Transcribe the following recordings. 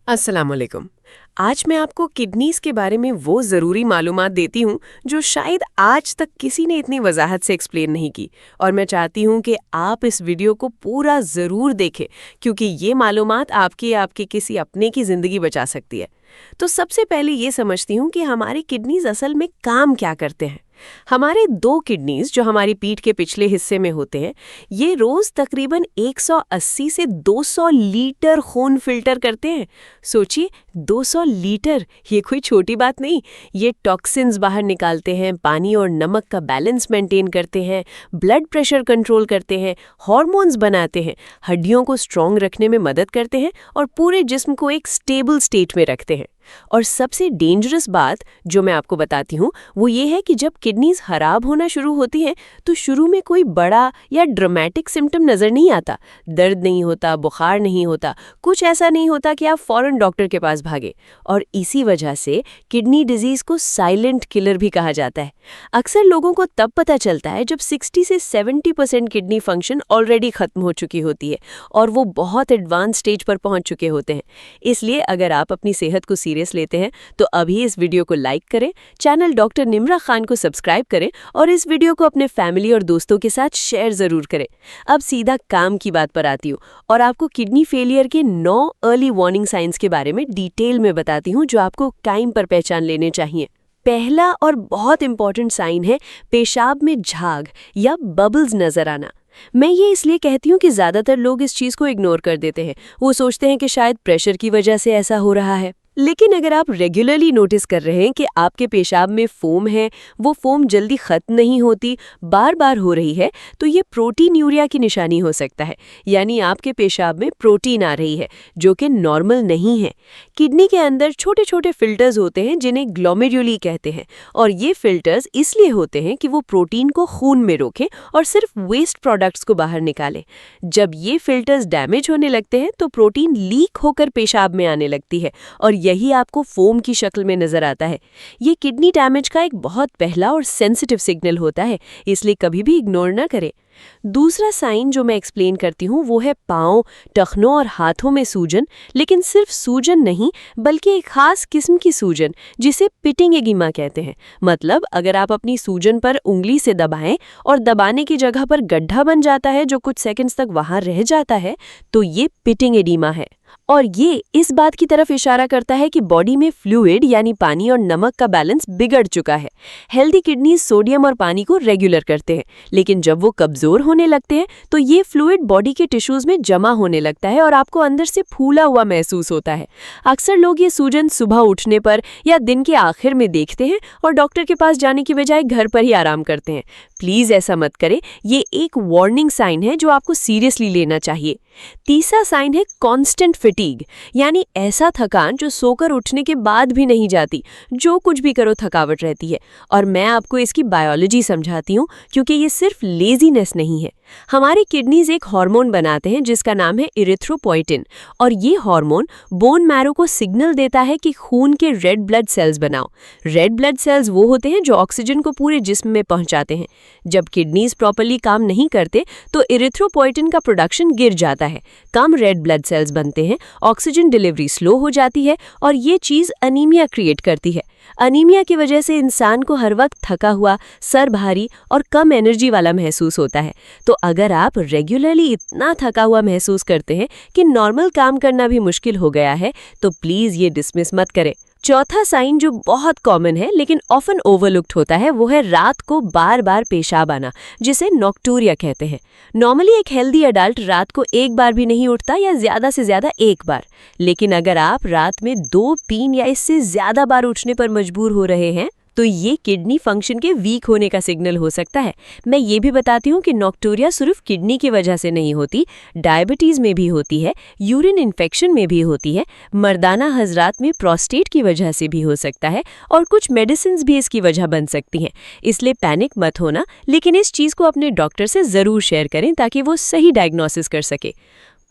अस्सलाम वालेकुम। आज मैं आपको किडनीज के बारे में वो ज़रूरी मालूमात देती हूँ जो शायद आज तक किसी ने इतनी वजाहत से एक्सप्लेन नहीं की, और मैं चाहती हूँ कि आप इस वीडियो को पूरा ज़रूर देखें क्योंकि ये मालूमात आपकी या आपके किसी अपने की ज़िंदगी बचा सकती है। तो सबसे पहले ये समझती हूँ कि हमारी किडनीज असल में काम क्या करते हैं। हमारे दो किडनीज जो हमारी पीठ के पिछले हिस्से में होते हैं, ये रोज तकरीबन 180 से 200 लीटर खून फिल्टर करते हैं। सोचिए, 200 लीटर, ये कोई छोटी बात नहीं। ये टॉक्सिन्स बाहर निकालते हैं, पानी और नमक का बैलेंस मेंटेन करते हैं, ब्लड प्रेशर कंट्रोल करते हैं, हार्मोन्स बनाते हैं, हड्डियों को स्ट्रांग रखने में मदद करते हैं और पूरे जिस्म को एक स्टेबल स्टेट में रखते हैं। और सबसे डेंजरस बात जो मैं आपको बताती हूँ वो ये है कि जब किडनीज खराब होना शुरू होती हैं तो शुरू में कोई बड़ा या ड्रामेटिक सिम्टम नज़र नहीं आता। दर्द नहीं होता, बुखार नहीं होता, कुछ ऐसा नहीं होता कि आप फौरन डॉक्टर के पास भागे। और इसी वजह से किडनी डिजीज़ को साइलेंट किलर भी कहा जाता है। अक्सर लोगों को तब पता चलता है जब 60 से 70% किडनी फंक्शन ऑलरेडी ख़त्म हो चुकी होती है और वो बहुत एडवांस स्टेज पर पहुंच चुके होते हैं। इसलिए अगर आप अपनी सेहत को सीरियस लेते हैं तो अभी इस वीडियो को लाइक करें, चैनल डॉक्टर निम्रा खान को सब्सक्राइब करें और इस वीडियो को अपने फैमिली और दोस्तों के साथ शेयर ज़रूर करें। अब सीधा काम की बात पर आती हूँ और आपको किडनी फेलियर के 9 अर्ली वार्निंग साइंस के बारे में डिटेल में बताती हूँ जो आपको टाइम पर पहचान लेने चाहिए। पहला और बहुत इंपॉर्टेंट साइन है पेशाब में झाग या बबल्स नजर आना। मैं ये इसलिए कहती हूँ कि ज़्यादातर लोग इस चीज़ को इग्नोर कर देते हैं। वो सोचते हैं कि शायद प्रेशर की वजह से ऐसा हो रहा है। लेकिन अगर आप रेगुलरली नोटिस कर रहे हैं कि आपके पेशाब में फोम है, वो फोम जल्दी ख़त्म नहीं होती, बार बार हो रही है, तो ये प्रोटीन यूरिया की निशानी हो सकता है। यानी आपके पेशाब में प्रोटीन आ रही है जो कि नॉर्मल नहीं है। किडनी के अंदर छोटे छोटे फिल्टर्स होते हैं जिन्हें ग्लोमेरुली कहते हैं, और ये फिल्टर्स इसलिए होते हैं कि वो प्रोटीन को खून में रोकें और सिर्फ वेस्ट प्रोडक्ट्स को बाहर निकालें। जब ये फिल्टर्स डैमेज होने लगते हैं तो प्रोटीन लीक होकर पेशाब में आने लगती है और यही आपको फोम की शक्ल में नजर आता है। ये किडनी डैमेज का एक बहुत पहला और सेंसिटिव सिग्नल होता है, इसलिए कभी भी इग्नोर ना करें। दूसरा साइन जो मैं एक्सप्लेन करती हूँ वो है पाँव, टखनों और हाथों में सूजन, लेकिन सिर्फ सूजन नहीं बल्कि एक खास किस्म की सूजन जिसे पिटिंग एडिमा कहते हैं। मतलब अगर आप अपनी सूजन पर उंगली से दबाएं और दबाने की जगह पर गड्ढा बन जाता है जो कुछ सेकंड्स तक वहां रह जाता है, तो ये पिटिंग एडिमा है। और ये इस बात की तरफ इशारा करता है कि बॉडी में फ्लूइड यानी पानी और नमक का बैलेंस बिगड़ चुका है। हेल्दी किडनीज सोडियम और पानी को रेगुलर करते हैं, लेकिन जब वो कमजोर होने लगते हैं तो ये फ्लूइड बॉडी के टिश्यूज में जमा होने लगता है और आपको अंदर से फूला हुआ महसूस होता है। अक्सर लोग ये सूजन सुबह उठने पर या दिन के आखिर में देखते हैं और डॉक्टर के पास जाने की बजाय घर पर ही आराम करते हैं। प्लीज ऐसा मत करें, ये एक वार्निंग साइन है जो आपको सीरियसली लेना चाहिए। तीसरा साइन है कांस्टेंट फटीग, यानी ऐसा थकान जो सोकर उठने के बाद भी नहीं जाती, जो कुछ भी करो थकावट रहती है। और मैं आपको इसकी बायोलॉजी समझाती हूँ क्योंकि ये सिर्फ लेजीनेस नहीं है। हमारे किडनीज एक हार्मोन बनाते हैं जिसका नाम है इरिथ्रोपोइटिन, और ये हार्मोन बोन मैरो को सिग्नल देता है कि खून के रेड ब्लड सेल्स बनाओ। रेड ब्लड सेल्स वो होते हैं जो ऑक्सीजन को पूरे जिस्म में पहुंचाते हैं। जब किडनीज प्रॉपर्ली काम नहीं करते तो इरिथ्रोपोइटिन का प्रोडक्शन गिर जाता है, कम रेड ब्लड सेल्स बनते हैं, ऑक्सीजन डिलीवरी स्लो हो जाती है और ये चीज़ अनीमिया क्रिएट करती है। अनीमिया की वजह से इंसान को हर वक्त थका हुआ, सर भारी और कम एनर्जी वाला महसूस होता है। तो अगर आप रेगुलरली इतना थका हुआ महसूस करते हैं कि नॉर्मल काम करना भी मुश्किल हो गया है, तो प्लीज़ ये डिसमिस मत करें। चौथा साइन जो बहुत कॉमन है लेकिन ऑफन ओवरलुक्ड होता है वो है रात को बार बार पेशाब आना, जिसे नॉक्टूरिया कहते हैं। नॉर्मली एक हेल्दी अडल्ट रात को एक बार भी नहीं उठता या ज़्यादा से ज़्यादा एक बार, लेकिन अगर आप रात में 2, 3 या इससे ज़्यादा बार उठने पर मजबूर हो रहे हैं तो ये किडनी फंक्शन के वीक होने का सिग्नल हो सकता है। मैं ये भी बताती हूँ कि नॉक्टूरिया सिर्फ किडनी की वजह से नहीं होती, डायबिटीज़ में भी होती है, यूरिन इन्फेक्शन में भी होती है, मर्दाना हजरात में प्रोस्टेट की वजह से भी हो सकता है और कुछ मेडिसिन भी इसकी वजह बन सकती हैं। इसलिए पैनिक मत होना, लेकिन इस चीज़ को अपने डॉक्टर से ज़रूर शेयर करें ताकि वो सही डायग्नोसिस कर सके।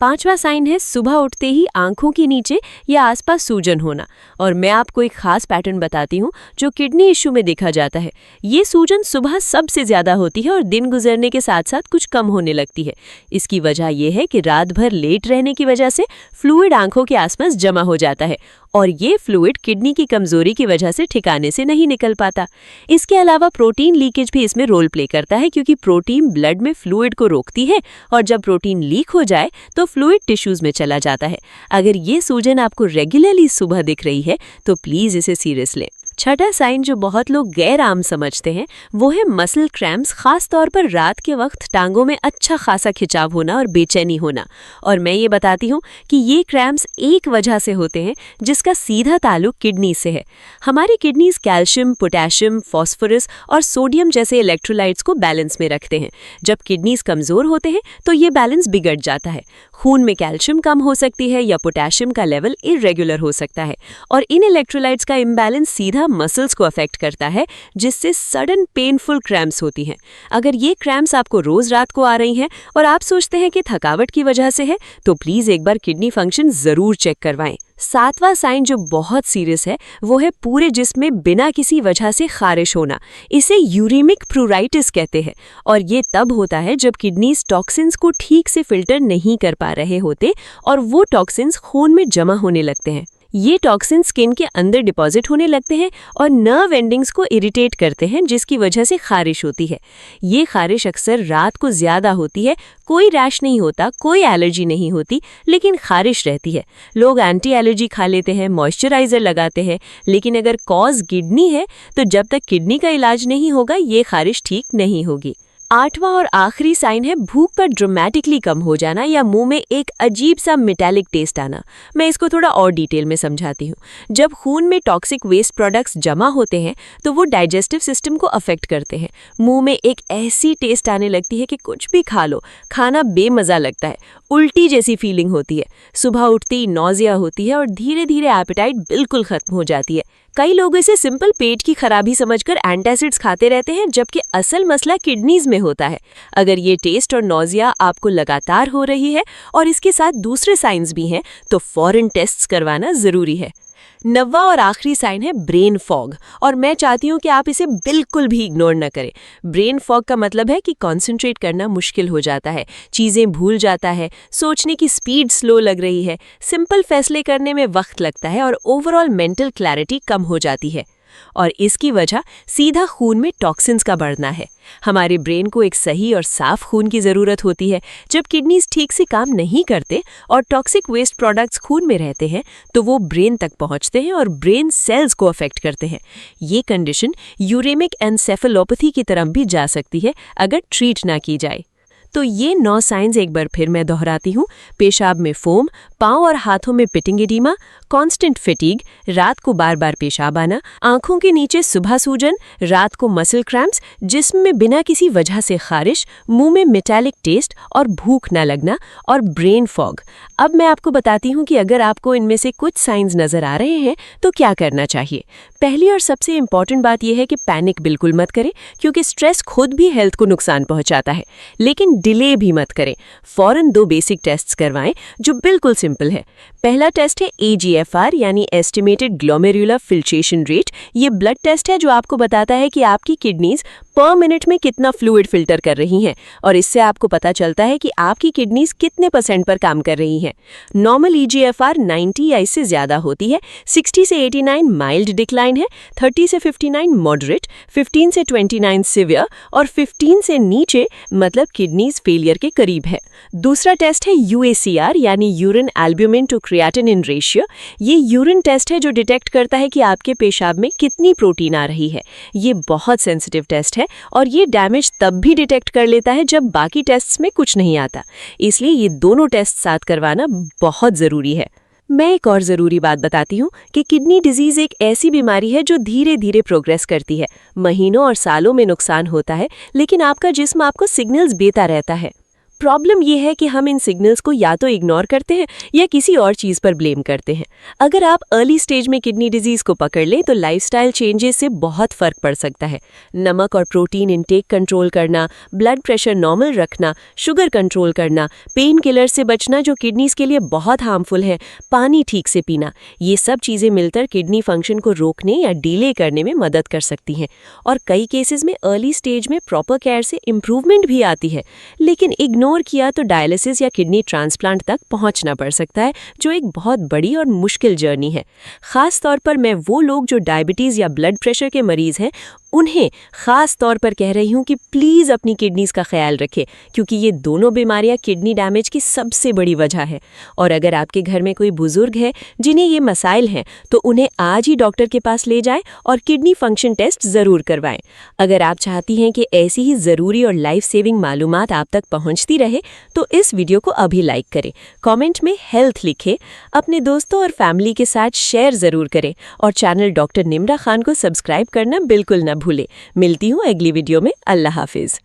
5वां साइन है सुबह उठते ही आंखों के नीचे या आसपास सूजन होना। और मैं आपको एक खास पैटर्न बताती हूँ जो किडनी इश्यू में देखा जाता है। ये सूजन सुबह सबसे ज्यादा होती है और दिन गुजरने के साथ साथ कुछ कम होने लगती है। इसकी वजह यह है कि रात भर लेट रहने की वजह से फ्लूइड आंखों के आसपास जमा हो जाता है और ये फ्लूइड किडनी की कमजोरी की वजह से ठिकाने से नहीं निकल पाता। इसके अलावा प्रोटीन लीकेज भी इसमें रोल प्ले करता है, क्योंकि प्रोटीन ब्लड में फ्लूइड को रोकती है और जब प्रोटीन लीक हो जाए तो फ्लूइड टिश्यूज में चला जाता है। अगर ये सूजन आपको रेगुलरली सुबह दिख रही है तो प्लीज इसे सीरियस लें। छठा साइन जो बहुत लोग गैर आम समझते हैं वो है मसल क्रैम्प्स, खास तौर पर रात के वक्त टांगों में अच्छा खासा खिंचाव होना और बेचैनी होना। और मैं ये बताती हूँ कि ये क्रैम्प्स एक वजह से होते हैं जिसका सीधा ताल्लुक किडनी से है। हमारी किडनीज कैल्शियम, पोटेशियम, फास्फोरस और सोडियम जैसे इलेक्ट्रोलाइट्स को बैलेंस में रखते हैं। जब किडनीज कमजोर होते हैं तो ये बैलेंस बिगड़ जाता है। खून में कैल्शियम कम हो सकती है या पोटेशियम का लेवल इरेगुलर हो सकता है और इन इलेक्ट्रोलाइट्स का इम्बैलेंस सीधा मसल्स को अफेक्ट करता है, जिससे सडन पेनफुल क्रैम्प्स होती हैं। अगर ये क्रैम्प्स आपको रोज रात को आ रही हैं और आप सोचते हैं कि थकावट की वजह से है, तो प्लीज एक बार किडनी फंक्शन जरूर चेक करवाएं। 7वां साइन जो बहुत सीरियस है वो है पूरे जिस्म में बिना किसी वजह से खारिश होना। इसे यूरेमिक प्रूराइटिस कहते हैं और ये तब होता है जब किडनीज टॉक्सिन्स को ठीक से फिल्टर नहीं कर पा रहे होते और वो टॉक्सिन्स खून में जमा होने लगते हैं। ये टॉक्सिन स्किन के अंदर डिपॉजिट होने लगते हैं और नर्व एंडिंग्स को इरिटेट करते हैं, जिसकी वजह से खारिश होती है। ये खारिश अक्सर रात को ज्यादा होती है। कोई रैश नहीं होता, कोई एलर्जी नहीं होती, लेकिन खारिश रहती है। लोग एंटी एलर्जी खा लेते हैं, मॉइस्चराइजर लगाते हैं, लेकिन अगर कॉज किडनी है तो जब तक किडनी का इलाज नहीं होगा ये खारिश ठीक नहीं होगी। 8वां और आखिरी साइन है भूख पर ड्रामेटिकली कम हो जाना या मुंह में एक अजीब सा मेटालिक टेस्ट आना। मैं इसको थोड़ा और डिटेल में समझाती हूँ। जब खून में टॉक्सिक वेस्ट प्रोडक्ट्स जमा होते हैं तो वो डाइजेस्टिव सिस्टम को अफेक्ट करते हैं। मुंह में एक ऐसी टेस्ट आने लगती है कि कुछ भी खा लो, खाना बेमज़ा लगता है, उल्टी जैसी फीलिंग होती है, सुबह उठते ही नौजिया होती है और धीरे धीरे एपेटाइट बिल्कुल खत्म हो जाती है। कई लोग इसे सिंपल पेट की खराबी समझकर एंटासिड्स खाते रहते हैं, जबकि असल मसला किडनीज में होता है। अगर ये टेस्ट और नौजिया आपको लगातार हो रही है और इसके साथ दूसरे साइंस भी हैं तो फौरन टेस्ट्स करवाना जरूरी है। 9वां और आखिरी साइन है ब्रेन फॉग और मैं चाहती हूँ कि आप इसे बिल्कुल भी इग्नोर न करें। ब्रेन फॉग का मतलब है कि कंसंट्रेट करना मुश्किल हो जाता है, चीज़ें भूल जाता है, सोचने की स्पीड स्लो लग रही है, सिंपल फैसले करने में वक्त लगता है और ओवरऑल मेंटल क्लैरिटी कम हो जाती है। और इसकी वजह सीधा खून में टॉक्सिन्स का बढ़ना है। हमारे ब्रेन को एक सही और साफ खून की ज़रूरत होती है। जब किडनीज ठीक से काम नहीं करते और टॉक्सिक वेस्ट प्रोडक्ट्स खून में रहते हैं तो वो ब्रेन तक पहुंचते हैं और ब्रेन सेल्स को अफेक्ट करते हैं। ये कंडीशन यूरेमिक एन्सेफेलोपैथी की तरफ भी जा सकती है अगर ट्रीट ना की जाए। तो ये 9 साइंस एक बार फिर मैं दोहराती हूँ। पेशाब में फोम, पाँव और हाथों में पिटिंग एडिमा, कांस्टेंट फटीग, रात को बार बार पेशाब आना, आंखों के नीचे सुबह सूजन, रात को मसल क्रैम्प्स, जिस्म में बिना किसी वजह से खारिश, मुंह में मेटालिक टेस्ट और भूख न लगना और ब्रेन फॉग। अब मैं आपको बताती हूँ कि अगर आपको इनमें से कुछ साइंस नजर आ रहे हैं तो क्या करना चाहिए। पहली और सबसे इम्पॉर्टेंट बात यह है कि पैनिक बिल्कुल मत करें, क्योंकि स्ट्रेस खुद भी हेल्थ को नुकसान पहुंचाता है। लेकिन डिले भी मत करें। फौरन 2 बेसिक टेस्ट्स करवाएं जो बिल्कुल सिंपल है। पहला टेस्ट है AGFR यानी एस्टिमेटेड ग्लोमेरुलर फिल्ट्रेशन रेट। ये ब्लड टेस्ट है जो आपको बताता है कि आपकी किडनीज पर मिनट में कितना फ्लूइड फिल्टर कर रही हैं और इससे आपको पता चलता है कि आपकी किडनीज कितने % पर काम कर रही हैं। नॉर्मल EGFR 90 या इससे ज्यादा होती है, 60 से 89 माइल्ड डिक्लाइन है, 30 से 59 मॉडरेट, 15 से 29 सिवियर और 15 से नीचे मतलब किडनीज फेलियर के करीब है। दूसरा टेस्ट है UACR यानी urine albumin to creatinine ratio. ये यूरिन टेस्ट है जो डिटेक्ट करता है कि आपके पेशाब में कितनी प्रोटीन आ रही है। ये बहुत सेंसिटिव टेस्ट है और ये डैमेज तब भी डिटेक्ट कर लेता है जब बाकी टेस्ट्स में कुछ नहीं आता। इसलिए ये दोनों टेस्ट साथ करवाना बहुत ज़रूरी है। मैं एक और ज़रूरी बात बताती हूँ कि किडनी डिजीज़ एक ऐसी बीमारी है जो धीरे धीरे प्रोग्रेस करती है। महीनों और सालों में नुकसान होता है, लेकिन आपका जिस्म आपको सिग्नल्स देता रहता है। प्रॉब्लम ये है कि हम इन सिग्नल्स को या तो इग्नोर करते हैं या किसी और चीज़ पर ब्लेम करते हैं। अगर आप अर्ली स्टेज में किडनी डिजीज़ को पकड़ लें तो लाइफस्टाइल चेंजेस से बहुत फ़र्क पड़ सकता है। नमक और प्रोटीन इंटेक कंट्रोल करना, ब्लड प्रेशर नॉर्मल रखना, शुगर कंट्रोल करना, पेन किलर से बचना जो किडनीज़ के लिए बहुत हार्मफुल है, पानी ठीक से पीना, ये सब चीज़ें मिलकर किडनी फंक्शन को रोकने या डिले करने में मदद कर सकती हैं। और कई केसेस में अर्ली स्टेज में प्रॉपर केयर से इम्प्रूवमेंट भी आती है, लेकिन इग्नोर किया तो डायलिसिस या किडनी ट्रांसप्लांट तक पहुंचना पड़ सकता है, जो एक बहुत बड़ी और मुश्किल जर्नी है। खास तौर पर मैं वो लोग जो डायबिटीज़ या ब्लड प्रेशर के मरीज़ हैं उन्हें खास तौर पर कह रही हूँ कि प्लीज़ अपनी किडनीज़ का ख्याल रखें, क्योंकि ये दोनों बीमारियाँ किडनी डैमेज की सबसे बड़ी वजह है। और अगर आपके घर में कोई बुजुर्ग है जिन्हें ये मसाइल हैं तो उन्हें आज ही डॉक्टर के पास ले जाएं और किडनी फंक्शन टेस्ट ज़रूर करवाएं। अगर आप चाहती हैं कि ऐसी ही ज़रूरी और लाइफ सेविंग मालूमात आप तक पहुँचती रहे तो इस वीडियो को अभी लाइक करें, कॉमेंट में हेल्थ लिखें, अपने दोस्तों और फैमिली के साथ शेयर ज़रूर करें और चैनल डॉक्टर निम्रा खान को सब्सक्राइब करना बिल्कुल न भूलें। मिलती हूँ अगली वीडियो में। अल्लाह हाफिज़।